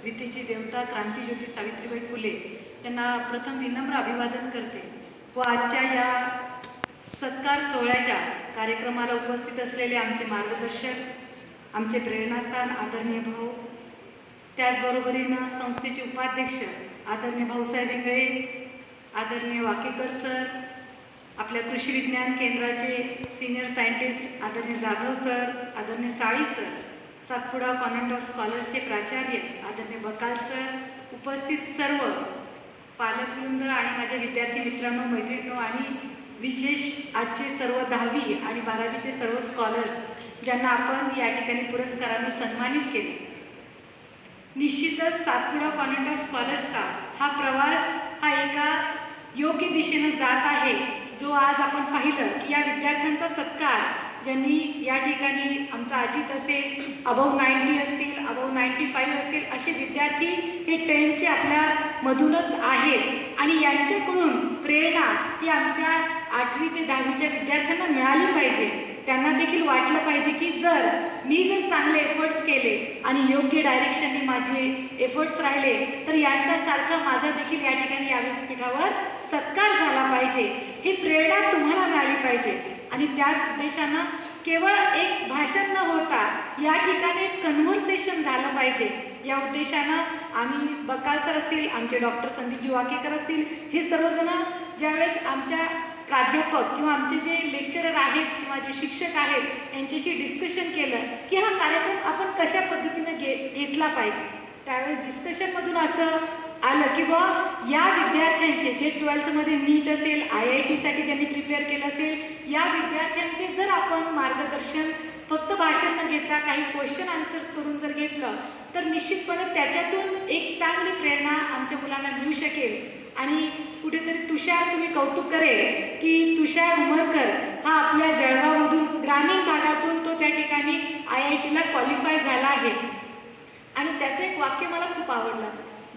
विद्येची देवता क्रांतीज्योती सावित्रीबाई फुले यांना प्रथम विनम्र अभिवादन करते व आजच्या या सत्कार सोहळ्याच्या कार्यक्रमाला उपस्थित असलेले आमचे मार्गदर्शक, आमचे प्रेरणास्थान आदरणीय भाऊ, त्याचबरोबरीनं संस्थेचे उपाध्यक्ष आदरणीय भाऊसाहेब इंगळे, आदरणीय वाकेकर सर, आपल्या कृषी विज्ञान केंद्राचे सिनियर सायंटिस्ट आदरणीय जाधव सर, आदरणीय साळी सर, सातपुडा कॉन्व्हेंट ऑफ स्कॉलर्सचे प्राचार्य आदरणीय बकाल सर, उपस्थित सर्व पालकवृंद आणि माझे विद्यार्थी मित्रांनो, मैत्रिणींनो आणि विशेष आजचे सर्व 10वी आणि 12वीचे सर्व स्कॉलर्स ज्यांना आपण या ठिकाणी पुरस्काराने सन्मानित केले. निश्चितच सातपुडा कॉन्व्हेंट ऑफ स्कॉलर्सचा हा प्रवास हा एका योग्य दिशेने जात आहे. जो आज आपण पाहिलं की या विद्यार्थ्यांचा सत्कार ज्यांनी या ठिकाणी आमचा अजित असेल, अबव 90 असतील, अबव 95 असेल, असे विद्यार्थी हे 10चे आपल्या मधूनच आहेत आणि यांच्याकडून प्रेरणा ही आमच्या 8वी ते 10वीच्या विद्यार्थ्यांना मिळाली पाहिजे. त्यांना देखील वाटलं पाहिजे की मी जर चांगले एफर्ट्स केले आणि योग्य डायरेक्शनने माझे एफर्ट्स राहिले तर यांच्यासारखा माझा देखील या ठिकाणी या व्यासपीठावर सत्कार झाला पाहिजे. ही प्रेरणा तुम्हाला मिळाली पाहिजे आणि त्याच उद्देशानं केवळ एक भाषण न होता या ठिकाणी कन्व्हर्सेशन झालं पाहिजे. या उद्देशानं आम्ही बकाल सर असतील, आमचे डॉक्टर संदीपजी वाकेकर असतील, हे सर्वजण ज्यावेळेस आमच्या प्राध्यापक किंवा आमचे जे लेक्चरर आहेत किंवा जे शिक्षक आहेत यांच्याशी डिस्कशन केलं की हा कार्यक्रम आपण कशा पद्धतीनं घेतला पाहिजे, त्यावेळेस डिस्कशनमधून असं आलं की या विद्यार्थ्यांचे जे 12थमध्ये नीट असेल, IIT-साठी ज्यांनी प्रिपेअर केलं असेल, या विद्यार्थ्यांचे जर आपण मार्गदर्शन फक्त भाषण न घेता काही क्वेश्चन आन्सर्स करून जर घेतलं तर निश्चितपणे त्याच्यातून एक चांगली प्रेरणा आमच्या मुलांना मिळू शकेल. आणि कुठेतरी तुषार, तुम्ही कौतुक करेल की तुषार उमरकर हा आपल्या जळगावमधून ग्रामीण भागातून तो त्या ठिकाणी IIT-ला क्वालिफाय झाला आहे. आणि त्याचं एक वाक्य मला खूप आवडलं.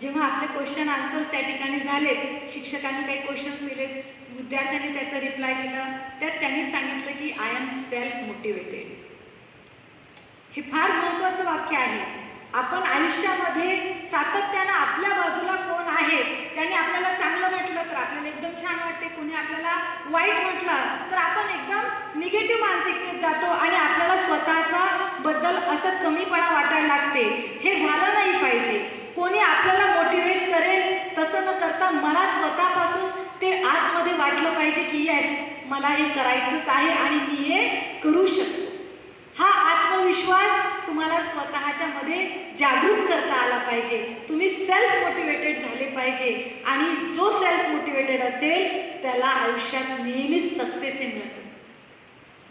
जेव्हा आपले क्वेश्चन आन्सर्स त्या ठिकाणी झालेत, शिक्षकांनी काही क्वेश्चन्स दिलेत, विद्यार्थ्यांनी त्याचा रिप्लाय दिला, त्यात त्यांनी सांगितलं की आय एम सेल्फ मोटिवेटेड. हे फार महत्त्वाचं वाक्य आहे. आपण आयुष्यामध्ये सातत्यानं आपल्या बाजूला कोण आहे त्याने आपल्याला चांगलं म्हटलं तर आपल्याला एकदम छान वाटते, कोणी आपल्याला वाईट म्हटलं तर आपण एकदम निगेटिव्ह मानसिकतेत जातो आणि आपल्याला स्वतःचा बद्दल असं कमीपणा वाटायला लागते. हे झालं नाही पाहिजे. कोणी आपल्याला मोटिवेट करेल तसं न करता मला स्वतःपासून ते आतमध्ये वाटलं पाहिजे की येस, मला हे करायचंच आहे आणि मी हे करू शकतो. हा आत्मविश्वास तुम्हाला स्वतःच्या मध्ये जागृत करता आला पाहिजे. तुम्ही सेल्फ मोटिवेटेड झाले पाहिजे आणि जो सेल्फ मोटिवेटेड असेल त्याला आयुष्यात नेहमीच सक्सेस मिळत असते.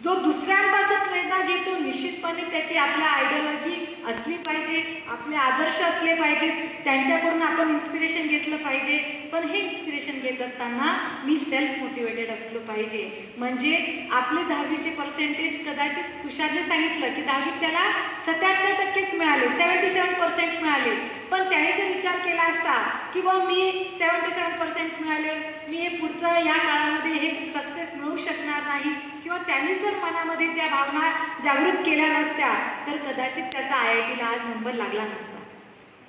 जो दुसऱ्यांपासून प्रेरणा घेतो निश्चितपणे त्याची आपल्या आयडिओलॉजी असली पाहिजे, आपले आदर्श असले पाहिजेत, त्यांच्याकडून आपण इन्स्पिरेशन घेतलं पाहिजे. पण हे इन्स्पिरेशन घेत असताना मी सेल्फ मोटिवेटेड असलो पाहिजे. म्हणजे आपले 10वीचे पर्सेंटेज कदाचित तुषारने सांगितलं की 10वीत त्याला 77% मिळाले, 77% मिळाले. पण त्याने जर विचार केला असता की मी 77% मिळाले, मी हे पुढचं या काळामध्ये हे सक्सेस मिळवू शकणार नाही, किंवा त्यांनी जर मनामध्ये त्या भावना जागृत केल्या नसत्या तर कदाचित त्याचा IIT-ला आज नंबर लागला नसता.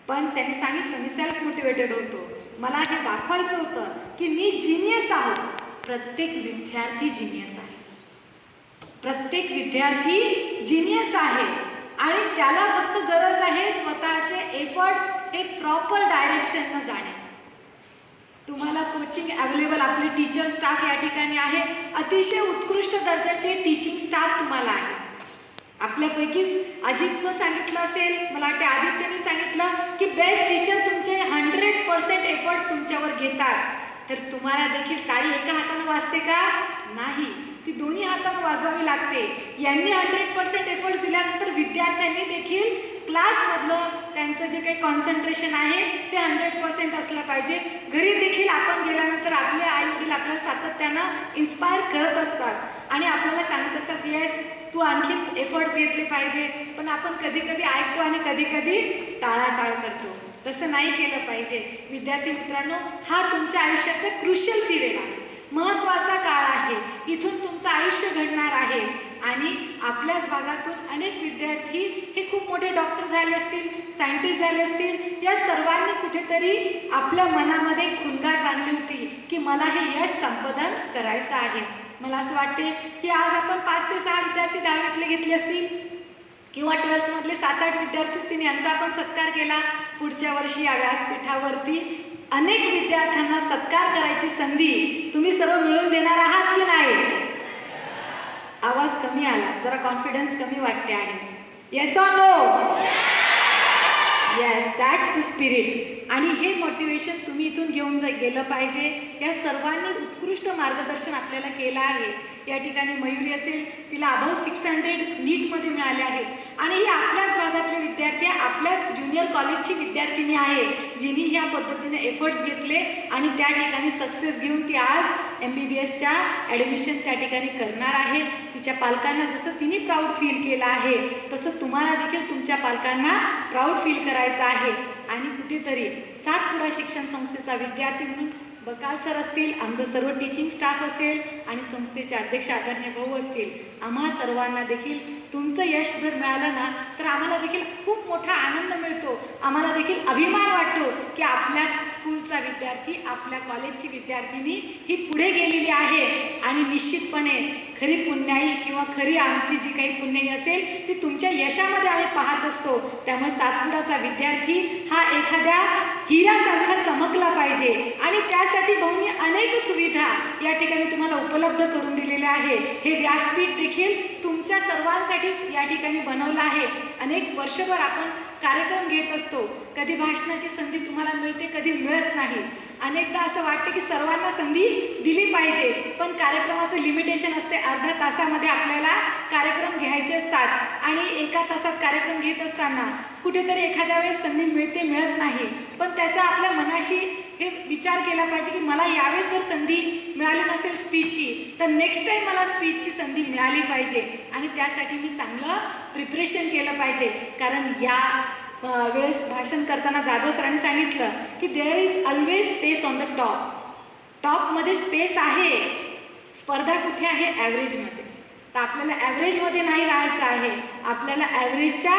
पण त्यांनी सांगितलं मी सेल्फ मोटिवेटेड होतो, मला हे दाखवायचं होतं की मी जिनियस आहे. प्रत्येक विद्यार्थी जिनियस आहे, प्रत्येक विद्यार्थी जिनियस आहे आणि त्याला फक्त गरज आहे स्वतःचे एफर्ट्स हे प्रॉपर डायरेक्शननं जाण्याची. तुम्हाला कोचिंग अवेलेबल, आपले टीचर स्टाफ या ठिकाणी आहे, अतिशय उत्कृष्ट दर्जाचे टीचिंग स्टाफ तुम्हाला आहे. आपल्यापैकीच अजितनं सांगितलं असेल, मला वाटते आदित्यने सांगितलं की बेस्ट टीचर तुमचे 100% एफर्ट्स तुमच्यावर घेतात. तर तुम्हाला देखील टाळी एका हाताने वाजते का? नाही, ती दोन्ही हाताने वाजवावी लागते. यांनी 100% एफर्ट्स दिल्यानंतर विद्यार्थ्यांनी देखील क्लासमधलं त्यांचं जे काही कॉन्सन्ट्रेशन आहे ते 100% असलं पाहिजे. घरी देखील आपण गेल्यानंतर आपले आई वडील आपल्याला सातत्यानं इन्स्पायर करत असतात आणि आपल्याला सांगत असतात येस तू आणखी एफर्ट्स घेतले पाहिजे. पण आपण कधी कधी ऐकतो आणि कधी कधी टाळाटाळ करतो. तसं नाही केलं पाहिजे. विद्यार्थी मित्रांनो, हा तुमच्या आयुष्याचा क्रुशियल पिरियड आहे, महत्त्वाचा काळ आहे. इथून तुमचं आयुष्य घडणार आहे. आणि आपल्याच भागातून अनेक विद्यार्थी हे खूप मोठे डॉक्टर झाले असतील, सायंटिस्ट झाले असतील. या सर्वांनी कुठेतरी आपल्या मनामध्ये खुणगाट बांधली होती की मला हे यश संपादन करायचं आहे. मला असं वाटते की आज आपण 5 ते 6 विद्यार्थी 10वीतले घेतले असतील किंवा 12th मधले 7-8 विद्यार्थी असतील, यांचा आपण सत्कार केला. पुढच्या वर्षी या व्यासपीठावरती अनेक विद्यार्थ्यांना सत्कार करायची संधी तुम्ही सर्व मिळवून देणार आहात की नाही? आवाज कमी आला, जरा कॉन्फिडन्स कमी वाटते आहे. Yes or no? Yes, that's the spirit. आणि हे मोटिवेशन तुम्ही इथून घेऊन गेलं पाहिजे. या सर्वांनी उत्कृष्ट मार्गदर्शन आपल्याला केलं आहे. या ठिकाणी मयुरी असेल, तिला अबाव 600 नीटमध्ये मिळाले आहेत आणि ही आपल्याच भागातले विद्यार्थी, आपल्याच ज्युनियर कॉलेजची विद्यार्थिनी आहे जिने ह्या पद्धतीने एफर्ट्स घेतले आणि त्या ठिकाणी सक्सेस घेऊन ती आज MBBSच्या ॲडमिशन त्या ठिकाणी करणार आहे. तिच्या पालकांना जसं तिने प्राऊड फील केलं आहे तसं तुम्हाला देखील तुमच्या पालकांना प्राऊड फील करायचं आहे. आणि कुठेतरी सातपुडा शिक्षण संस्थेचा विद्यार्थी म्हणून बकाल सर असतील, आमचं सर्व टीचिंग स्टाफ असेल आणि संस्थेचे अध्यक्ष आदरणीय भाऊ असतील, आम्हा सर्वांना देखील तुमचं यश जर मिळालं ना तर आम्हाला देखील खूप मोठा आनंद मिळतो. आम्हाला देखील अभिमान वाटतो की आपल्या स्कूलचा विद्यार्थी, आपल्या कॉलेजची विद्यार्थिनी ही पुढे गेलेली आहे. आणि निश्चितपणे खरी पुण्याई किंवा खरी आमची जी काही पुण्याई असेल ती तुमच्या यशामध्ये आम्ही पाहत असतो. त्यामुळे सातपुडाचा विद्यार्थी हा एखाद्या हिऱ्यासारखा चमकला पाहिजे आणि त्यासाठी भाऊंनी अनेक सुविधा या ठिकाणी तुम्हाला उपलब्ध करून दिलेल्या आहे. हे व्यासपीठ देखील तुमच्या सर्वांसाठीच या ठिकाणी बनवलं आहे. अनेक वर्षभर आपण कार्यक्रम घेत असतो, कधी भाषणाची संधी तुम्हाला मिळते, कधी मिळत नाही. अनेकदा असं वाटतं की सर्वांना संधी दिली पाहिजे, पण कार्यक्रमाचं लिमिटेशन असते. अर्ध्या तासामध्ये आपल्याला कार्यक्रम घ्यायचे असतात आणि एका तासात कार्यक्रम घेत असताना कुठेतरी एखाद्या वेळेस संधी मिळते, मिळत नाही. पण त्याचा आपल्या मनाशी हे विचार केला पाहिजे की मला यावेळेस जर संधी मिळाली नसेल स्पीचची तर नेक्स्ट टाईम मला स्पीचची संधी मिळाली पाहिजे आणि त्यासाठी मी चांगलं प्रिपरेशन केलं पाहिजे. कारण या वेळेस भाषण करताना जाधव सरांनी सांगितलं की there is always space on the top. टॉपमध्ये स्पेस आहे, स्पर्धा कुठे आहे? ॲव्हरेजमध्ये. तर आपल्याला ॲव्हरेजमध्ये नाही राहायचं आहे, आपल्याला ॲव्हरेजच्या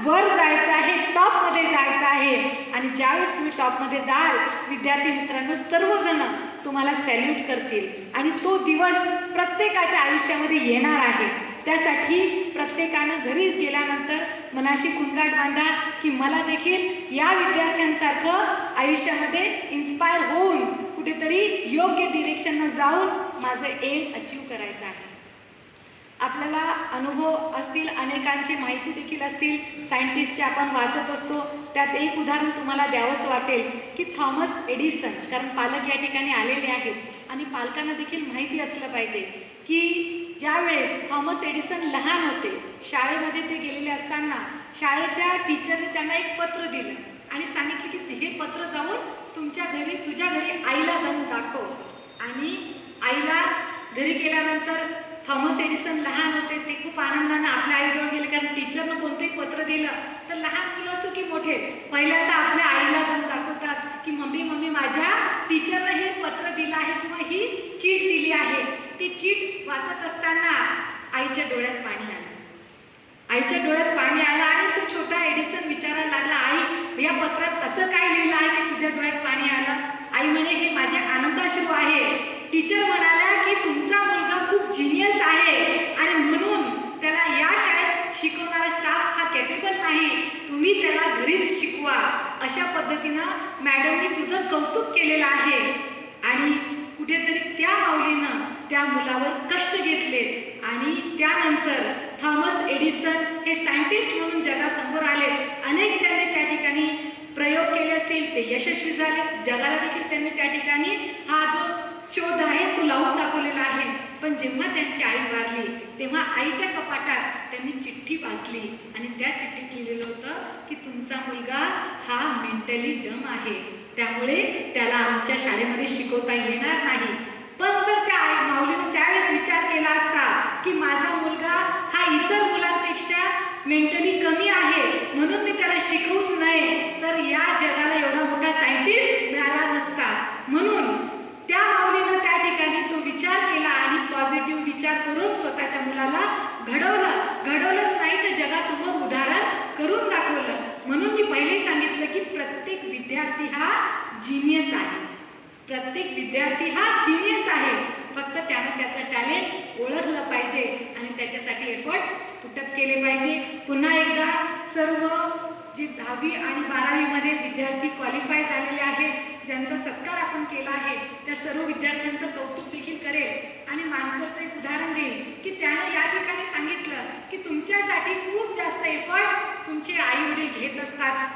वर जायचं आहे, टॉपमध्ये जायचं आहे. आणि ज्यावेळेस तुम्ही टॉपमध्ये जाल विद्यार्थी मित्रांनो, सर्वजण तुम्हाला सॅल्यूट करतील आणि तो दिवस प्रत्येकाच्या आयुष्यामध्ये येणार आहे. त्यासाठी प्रत्येकानं घरी गेल्यानंतर मनाशी खुणगाट बांधा की मला देखील या विद्यार्थ्यांसारखं आयुष्यामध्ये इन्स्पायर होऊन कुठेतरी योग्य डिरेक्शननं जाऊन माझं एम अचीव करायचं आहे. आपल्याला अनुभव असतील, अनेकांची माहिती देखील असतील, सायंटिस्टचे आपण वाचत असतो. त्यात एक उदाहरण तुम्हाला द्यावंसं वाटेल की थॉमस एडिसन, कारण पालक या ठिकाणी आलेले आहेत आणि पालकांना देखील माहिती असलं पाहिजे की ज्यावेळेस थॉमस एडिसन लहान होते, शाळेमध्ये ते गेलेले असताना शाळेच्या टीचरने त्यांना एक पत्र दिलं आणि सांगितलं की हे पत्र जाऊन तुझ्या घरी आईला जाऊन दाखव. आणि आईला घरी गेल्यानंतर थॉमस एडिसन लहान होते, ते खूप आनंदानं आपल्या आईजवळ गेले, कारण टीचरनं कोणतेही पत्र दिलं तर लहान मुलं असो की मोठे पहिल्यांदा आपल्या आईला जाऊन दाखवतात की मम्मी माझ्या टीचरनं हे पत्र दिलं आहे किंवा ही चीट दिली आहे. ती चीट वाचत असताना आईच्या डोळ्यात पाणी आलं. आईच्या डोळ्यात पाणी आलं आणि तो छोटा एडिसन विचारायला लागला, आई या पत्रात असं काय लिहिलं आहे की तुझ्या डोळ्यात पाणी आलं? आई म्हणे हे माझे आनंदाश्रू आहे. टीचर म्हणाल्या की तुमचा मुलगा खूप जिनियस आहे आणि म्हणून त्याला या शाळेत शिकवणारा स्टाफ हा कॅपेबल नाही, तुम्ही त्याला घरीच शिकवा. अशा पद्धतीनं मॅडमनी तुझं कौतुक केलेलं आहे. आणि कुठेतरी त्या माऊलीनं त्या मुलावर कष्ट घेतले आणि त्यानंतर थॉमस एडिसन हे सायंटिस्ट म्हणून जगासमोर आले. अनेक त्यांनी त्या ठिकाणी प्रयोग केले असतील, ते यशस्वी झाले. जगाला देखील त्यांनी त्या ठिकाणी हा जो शोध आहे तो लावून दाखवलेला आहे. पण जेव्हा त्यांची आई वारली तेव्हा आईच्या कपाटात त्यांनी चिठ्ठी वाचली आणि त्या चिठ्ठीत लिहिलेलं होतं की तुमचा मुलगा हा मेंटली डम आहे, त्यामुळे त्याला आमच्या शाळेमध्ये शिकवता येणार नाही. पण जर त्या आई माऊलीने त्यावेळेस विचार केला असता की माझा मुलगा हा इतर मुलांपेक्षा मेंटली कमी आहे म्हणून मी त्याला शिकवूच नये, तर या जगाला एवढा मोठा सायंटिस्ट मिळाला नसता. म्हणून त्या माऊलीनं त्या ठिकाणी तो विचार केला आणि पॉझिटिव्ह विचार करून स्वतःच्या मुलाला की प्रत्येक विद्यार्थी हा जीनियस आहे. प्रत्येक विद्यार्थी हा जीनियस आहे. फक्त त्यानं त्याचं टॅलेंट ओळखलं पाहिजे आणि त्याच्यासाठी एफर्ट्स पुटअप केले पाहिजे. पुन्हा एकदा सर्व जे 10वी आणि 12वी मध्ये विद्यार्थी क्वालिफाय झालेले आहेत, ज्यांचा सत्कार आपण केला आहे, त्या सर्व विद्यार्थ्यांचं कौतुक देखील करेल आणि मानकरचं एक उदाहरण देईल की त्यानं या ठिकाणी सांगितलं की तुमच्यासाठी खूप जास्त एफर्ट्स तुमचे आई वडील घेत असतात.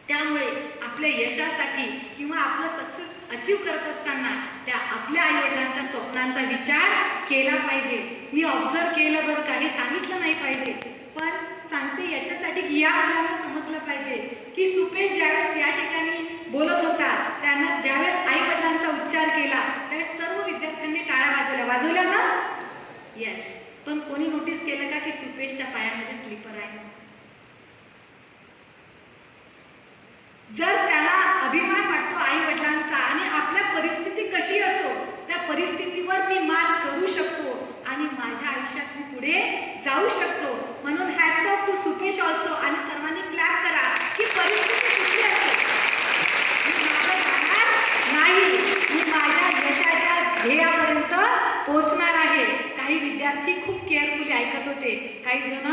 त्यामुळे आपल्या यशासाठी किंवा आपलं सक्सेस अचीव करत असताना त्या आपल्या आईवडिलांच्या स्वप्नांचा विचार केला पाहिजे. मी ऑब्झर्व केलं बरं, काही सांगितलं नाही पाहिजे, पण सांगते याच्यासाठी की या मुलांना समजलं पाहिजे की सुपेश ज्यावेळेस या ठिकाणी बोलत होता, त्यानं ज्यावेळेस आई वडिलांचा उच्चार केला त्यावेळेस सर्व विद्यार्थ्यांनी टाळ्या वाजवल्या ना? येस. पण कोणी नोटीस केलं का की सुपेशच्या पायामध्ये स्लीपर आहे? जर त्याला अभिमान वाटतो आई वडिलांचा आणि आपल्या परिस्थिती कशी असो त्या परिस्थितीवर मी मात करू शकतो आणि माझ्या आयुष्यात मी पुढे जाऊ शकतो, म्हणून हॅट्स ऑफ टू सुपेश ऑल्सो. आणि सर्वांनी क्लॅप करा की परिस्थिती कुठली असो मी मागं जाणार नाही, मी माझ्या यशाच्या ध्येयापर्यंत पोहोचणार आहे. काही विद्यार्थी खूप केअरफुली ऐकत होते, काही जण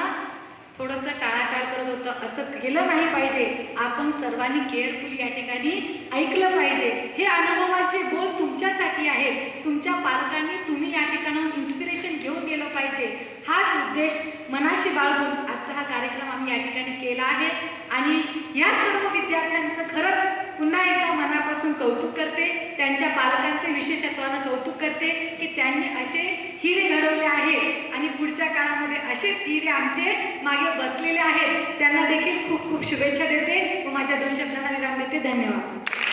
थोडंसं टाळाटाळ करत होतं. असं केलं नाही पाहिजे. आपण सर्वांनी केअरफुली या ठिकाणी ऐकलं पाहिजे. हे अनुभवाचे बोल तुमच्यासाठी आहेत. तुमच्या पालकांनी तुम्ही या ठिकाणाहून इन्स्पिरेशन घेऊन गेलं पाहिजे. हाच उद्देश मनाशी बाळगून आजचा हा कार्यक्रम आम्ही या ठिकाणी केला आहे आणि या सर्व विद्यार्थ्यांचं खरंच पुन्हा एकदा मनापासून कौतुक करते. त्यांच्या पालकांचे विशेषत्वानं कौतुक करते की त्यांनी असे हिरे घडवले आहे आणि पुढच्या काळामध्ये असेच हिरे आमचे मागे बसलेले आहेत. त्यांना देखील खूप खूप शुभेच्छा देते व माझ्या 2 शब्दांना विराम देते. धन्यवाद.